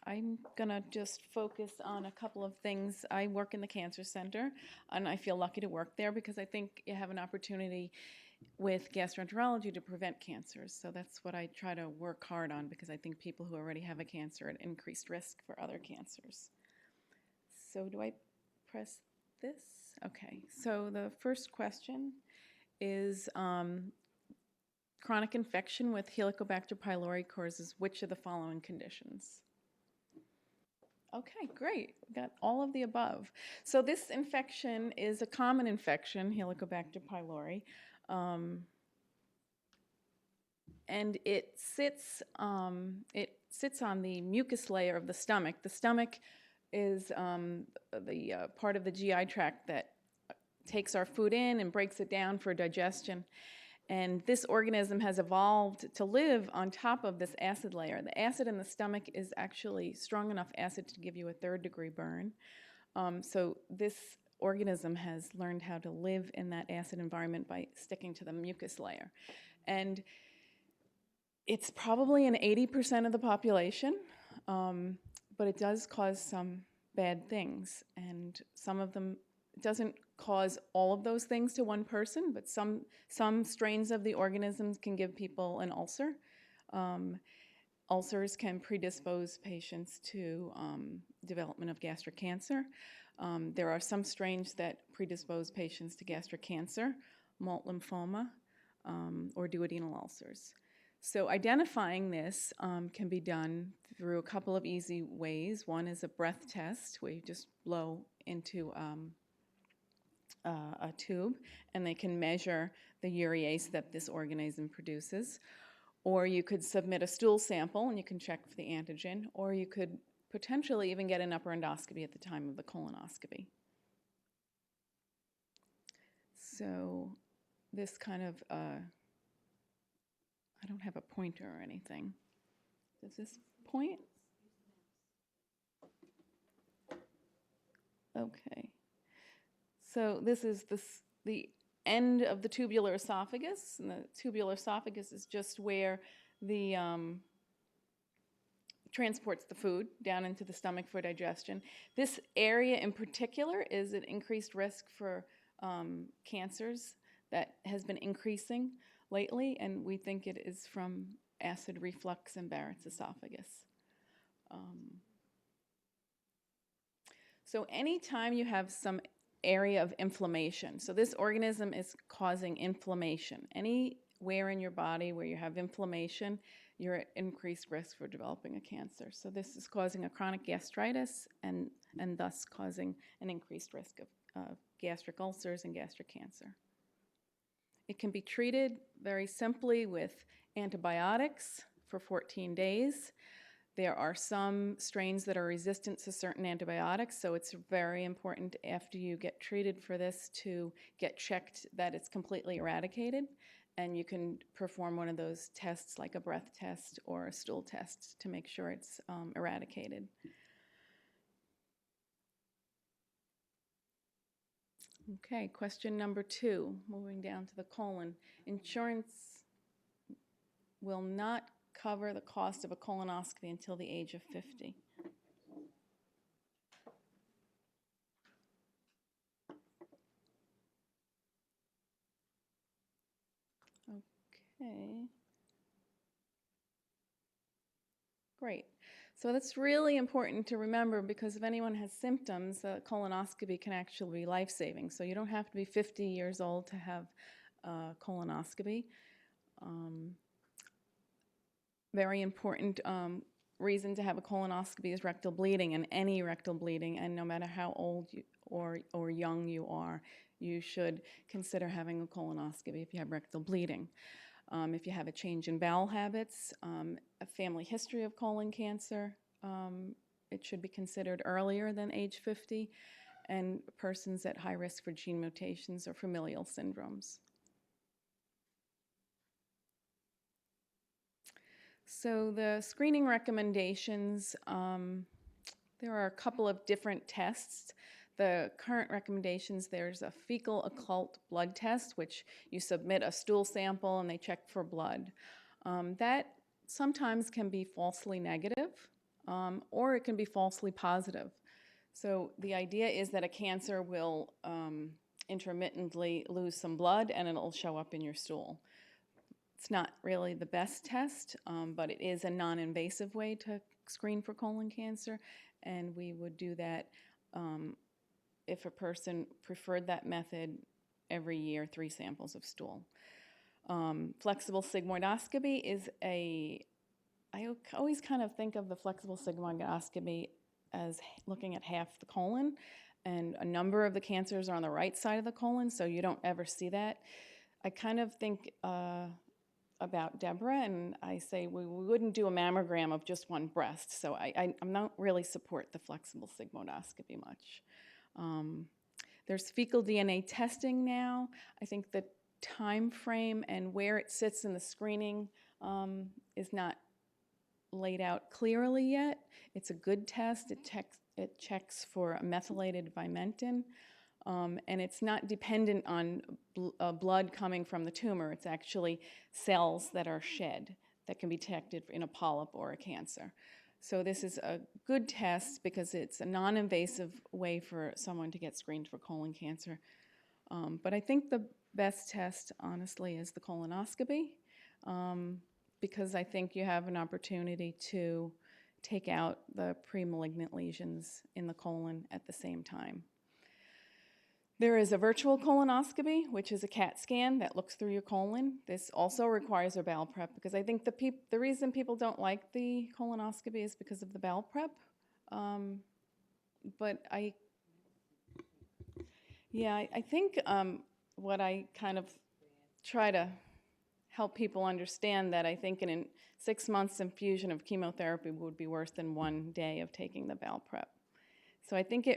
I'm going to just focus on a couple of things. I work in the cancer center, and I feel lucky to work there because I think you have an opportunity with gastroenterology to prevent cancers. So that's what I try to work hard on because I think people who already have a cancer are at increased risk for other cancers. So do I press this? Okay, so the first question is chronic infection with Helicobacter pylori causes which of the following conditions? Okay, great. We got all of the above. So this infection is a common infection, Helicobacter pylori, and it sits on the mucus layer of the stomach. The stomach is the part of the GI tract that takes our food in and breaks it down for digestion. And this organism has evolved to live on top of this acid layer. The acid in the stomach is actually strong enough acid to give you a third-degree burn. So this organism has learned how to live in that acid environment by sticking to the mucus layer. And it's probably in 80% of the population, but it does cause some bad things. And some of them doesn't cause all of those things to one person, but some strains of the organisms can give people an ulcer. Ulcers can predispose patients to development of gastric cancer. There are some strains that predispose patients to gastric cancer, malt lymphoma, or duodenal ulcers. So identifying this can be done through a couple of easy ways. One is a breath test, where you just blow into a tube, and they can measure the urease that this organism produces. Or you could submit a stool sample, and you can check for the antigen, or you could potentially even get an upper endoscopy at the time of the colonoscopy. So this kind of, I don't have a pointer or anything. Does this point? Okay. So this is the end of the tubular esophagus, and the tubular esophagus is just where the transports the food down into the stomach for digestion. This area in particular is at increased risk for cancers that has been increasing lately, and we think it is from acid reflux and Barrett's esophagus. So anytime you have some area of inflammation, so this organism is causing inflammation. Anywhere in your body where you have inflammation, you're at increased risk for developing a cancer. So this is causing a chronic gastritis and thus causing an increased risk of gastric ulcers and gastric cancer. It can be treated very simply with antibiotics for 14 days. There are some strains that are resistant to certain antibiotics, so it's very important after you get treated for this to get checked that it's completely eradicated, and you can perform one of those tests like a breath test or a stool test to make sure it's eradicated. Okay, question number 2, moving down to the colon. Insurance will not cover the cost of a colonoscopy until the age of 50. Okay. Great. So that's really important to remember because if anyone has symptoms, a colonoscopy can actually be life-saving. So you don't have to be 50 years old to have a colonoscopy. Very important reason to have a colonoscopy is rectal bleeding, and any rectal bleeding, and no matter how old or young you are, you should consider having a colonoscopy if you have rectal bleeding. If you have a change in bowel habits, a family history of colon cancer, it should be considered earlier than age 50, and persons at high risk for gene mutations or familial syndromes. So the screening recommendations, there are a couple of different tests. The current recommendations, there's a fecal occult blood test, which you submit a stool sample and they check for blood. That sometimes can be falsely negative. or it can be falsely positive. So the idea is that a cancer will intermittently lose some blood and it'll show up in your stool. It's not really the best test, but it is a non-invasive way to screen for colon cancer, and we would do that if a person preferred that method every year, 3 samples of stool. Flexible sigmoidoscopy is I always kind of think of the flexible sigmoidoscopy as looking at half the colon, and a number of the cancers are on the right side of the colon, so you don't ever see that. I kind of think about Deborah, and I say we wouldn't do a mammogram of just one breast, so I'm not really support the flexible sigmoidoscopy much. There's fecal DNA testing now. I think the time frame and where it sits in the screening is not laid out clearly yet. It's a good test. It checks for methylated vimentin, and it's not dependent on blood coming from the tumor. It's actually cells that are shed that can be detected in a polyp or a cancer. So this is a good test because it's a non-invasive way for someone to get screened for colon cancer. But I think the best test, honestly, is the colonoscopy, because I think you have an opportunity to take out the pre-malignant lesions in the colon at the same time. There is a virtual colonoscopy, which is a CAT scan that looks through your colon. This also requires a bowel prep, because I think the reason people don't like the colonoscopy is because of the bowel prep. But I think what I kind of try to help people understand that I think in 6 months infusion of chemotherapy would be worse than 1 day of taking the bowel prep. So I think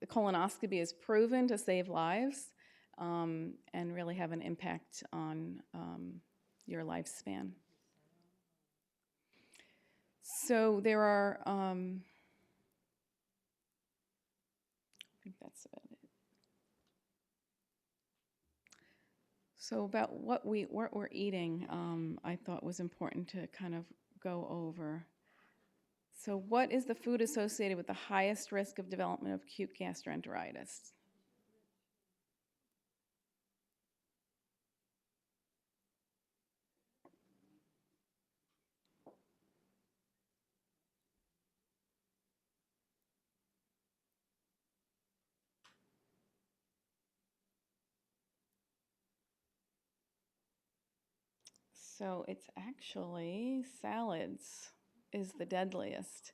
the colonoscopy is proven to save lives and really have an impact on your lifespan. So there are, I think that's about it. So about what we're eating, I thought was important to kind of go over. So what is the food associated with the highest risk of development of acute gastroenteritis? So it's actually salads is the deadliest.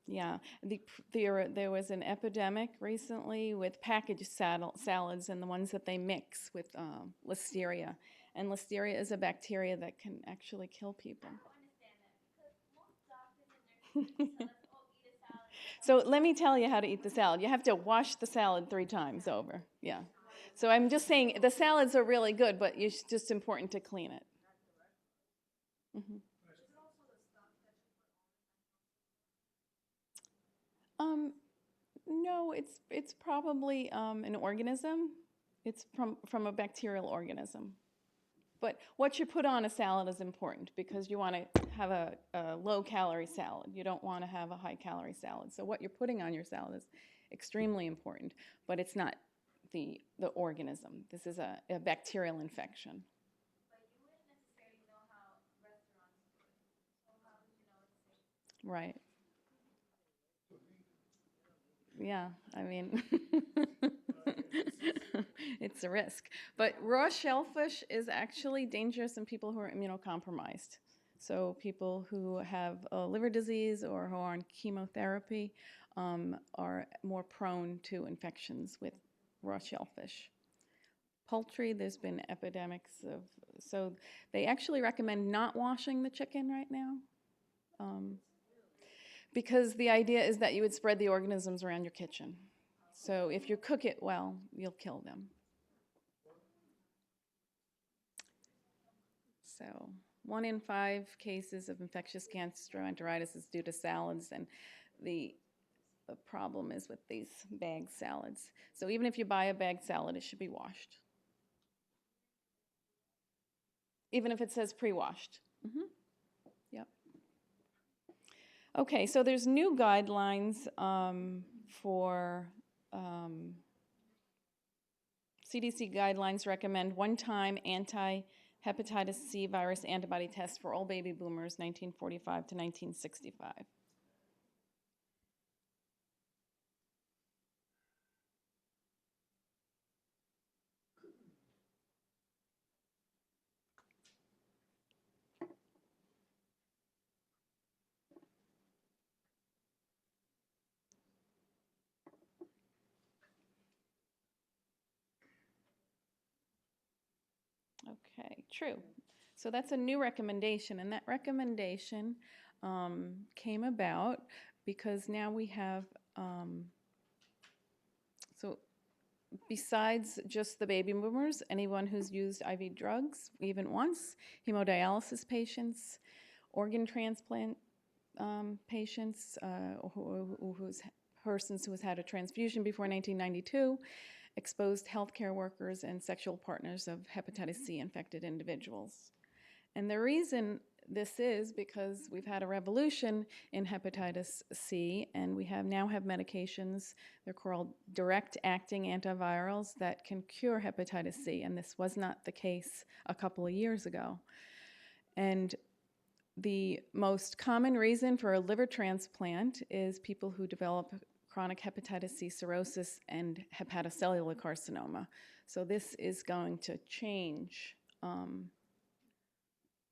Yeah, there was an epidemic recently with packaged salads and the ones that they mix with listeria. And listeria is a bacteria that can actually kill people. So let me tell you how to eat the salad. You have to wash the salad 3 times over. Yeah. So I'm just saying the salads are really good, but it's just important to clean it. Mm-hmm. No, it's probably an organism. It's from a bacterial organism. But what you put on a salad is important because you want to have a low-calorie salad. You don't want to have a high-calorie salad. So what you're putting on your salad is extremely important, but it's not the organism. This is a bacterial infection. But you wouldn't necessarily know how restaurants do it. So how would you know it's safe? Right. Yeah, I mean, it's a risk. But raw shellfish is actually dangerous in people who are immunocompromised. So people who have liver disease or who are on chemotherapy are more prone to infections with raw shellfish. Poultry, there's been epidemics of, so they actually recommend not washing the chicken right now. Because the idea is that you would spread the organisms around your kitchen. So if you cook it well, you'll kill them. So 1 in 5 cases of infectious gastroenteritis is due to salads, and the problem is with these bagged salads. So even if you buy a bagged salad, it should be washed. Even if it says pre-washed. Mm-hmm. Yep. Okay, so there's new guidelines for CDC guidelines recommend one-time anti-hepatitis C virus antibody tests for all baby boomers 1945 to 1965. Okay, true. So that's a new recommendation, and that recommendation came about because now we have, so besides just the baby boomers, anyone who's used IV drugs, even once, hemodialysis patients, organ transplant patients, persons who has had a transfusion before 1992, exposed healthcare workers, and sexual partners of hepatitis C infected individuals. And the reason this is because we've had a revolution in hepatitis C, and we now have medications, they're called direct-acting antivirals that can cure hepatitis C, and this was not the case a couple of years ago. And the most common reason for a liver transplant is people who develop chronic hepatitis C cirrhosis and hepatocellular carcinoma. So this is going to change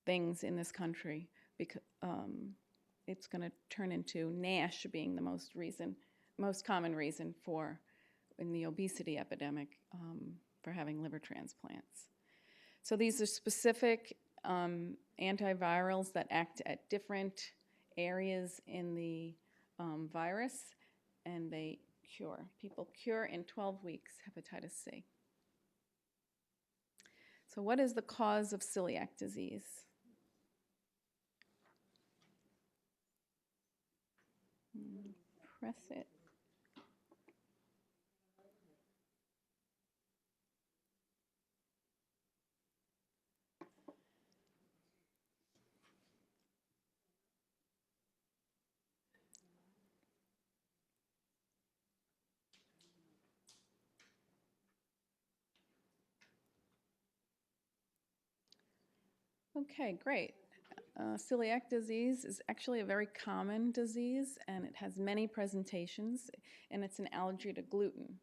things in this country because it's going to turn into NASH being the most common reason for in the obesity epidemic for having liver transplants. So these are specific antivirals that act at different areas in the virus, and they cure. People cure in 12 weeks hepatitis C. So what is the cause of celiac disease? Press it. Okay, great. Celiac disease is actually a very common disease, and it has many presentations, and it's an allergy to gluten.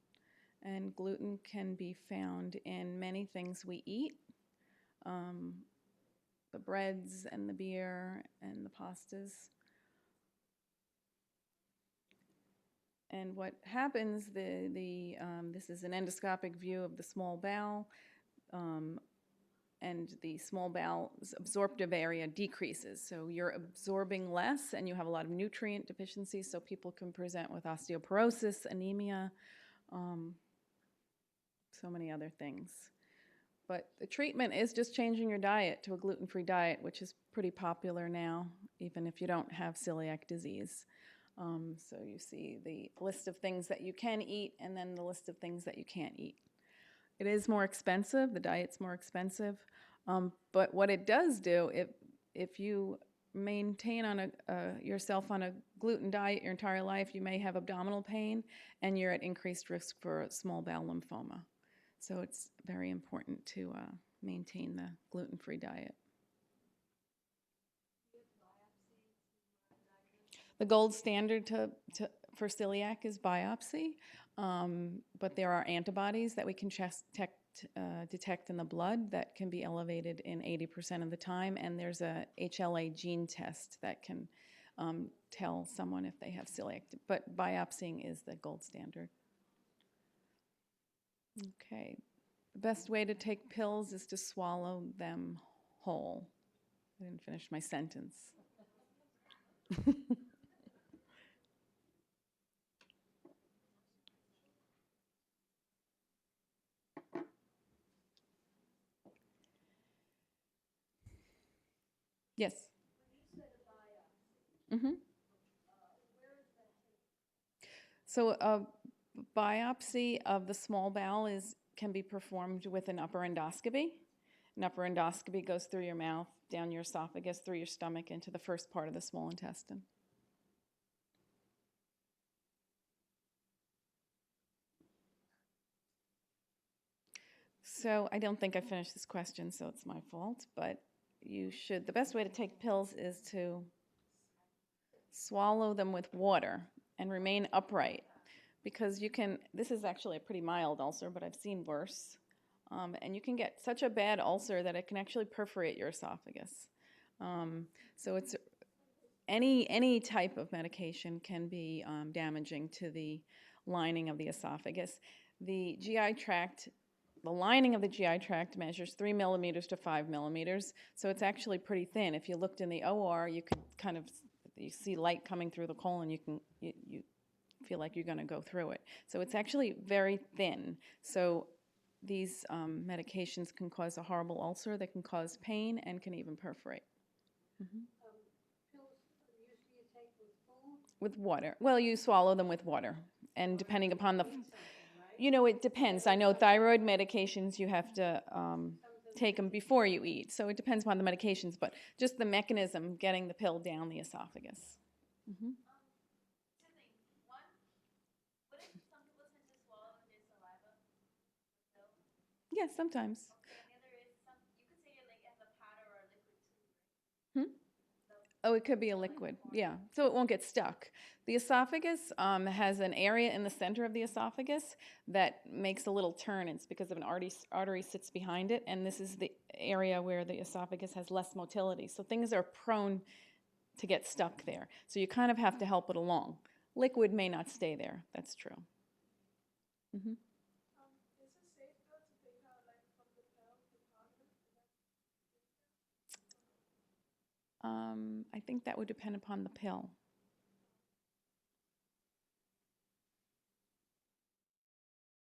And gluten can be found in many things we eat, the breads and the beer and the pastas. And what happens, this is an endoscopic view of the small bowel, and the small bowel's absorptive area decreases. So you're absorbing less and you have a lot of nutrient deficiency, so people can present with osteoporosis, anemia, so many other things. But the treatment is just changing your diet to a gluten-free diet, which is pretty popular now, even if you don't have celiac disease. So you see the list of things that you can eat and then the list of things that you can't eat. It is more expensive, the diet's more expensive, but what it does do, if you maintain yourself on a gluten diet your entire life, you may have abdominal pain and you're at increased risk for small bowel lymphoma. So it's very important to maintain the gluten-free diet. The gold standard for celiac is biopsy, but there are antibodies that we can detect in the blood that can be elevated in 80% of the time, and there's a HLA gene test that can tell someone if they have celiac, but biopsying is the gold standard. Okay, the best way to take pills is to swallow them whole. I didn't finish my sentence. Yes. Mm-hmm. So a biopsy of the small bowel can be performed with an upper endoscopy. An upper endoscopy goes through your mouth, down your esophagus, through your stomach, into the first part of the small intestine. So I don't think I finished this question, so it's my fault, but you should, the best way to take pills is to swallow them with water and remain upright, because you can, this is actually a pretty mild ulcer, but I've seen worse. And you can get such a bad ulcer that it can actually perforate your esophagus. So it's any type of medication can be damaging to the lining of the esophagus. The GI tract, the lining of the GI tract measures 3 millimeters to 5 millimeters, so it's actually pretty thin. If you looked in the OR, you could kind of, you see light coming through the colon, you feel like you're going to go through it. So it's actually very thin. So these medications can cause a horrible ulcer, they can cause pain, and can even perforate. Mm-hmm. Pills usually you take with food? With water. Well, you swallow them with water. And depending upon the, you know, it depends. I know thyroid medications, you have to take them before you eat. So it depends upon the medications, but just the mechanism, getting the pill down the esophagus. Mm-hmm. Yes, sometimes. Oh, it could be a liquid, yeah. So it won't get stuck. The esophagus has an area in the center of the esophagus that makes a little turn. It's because of an artery sits behind it, and this is the area where the esophagus has less motility. So things are prone to get stuck there. So you kind of have to help it along. Liquid may not stay there, that's true. Mm-hmm. I think that would depend upon the pill.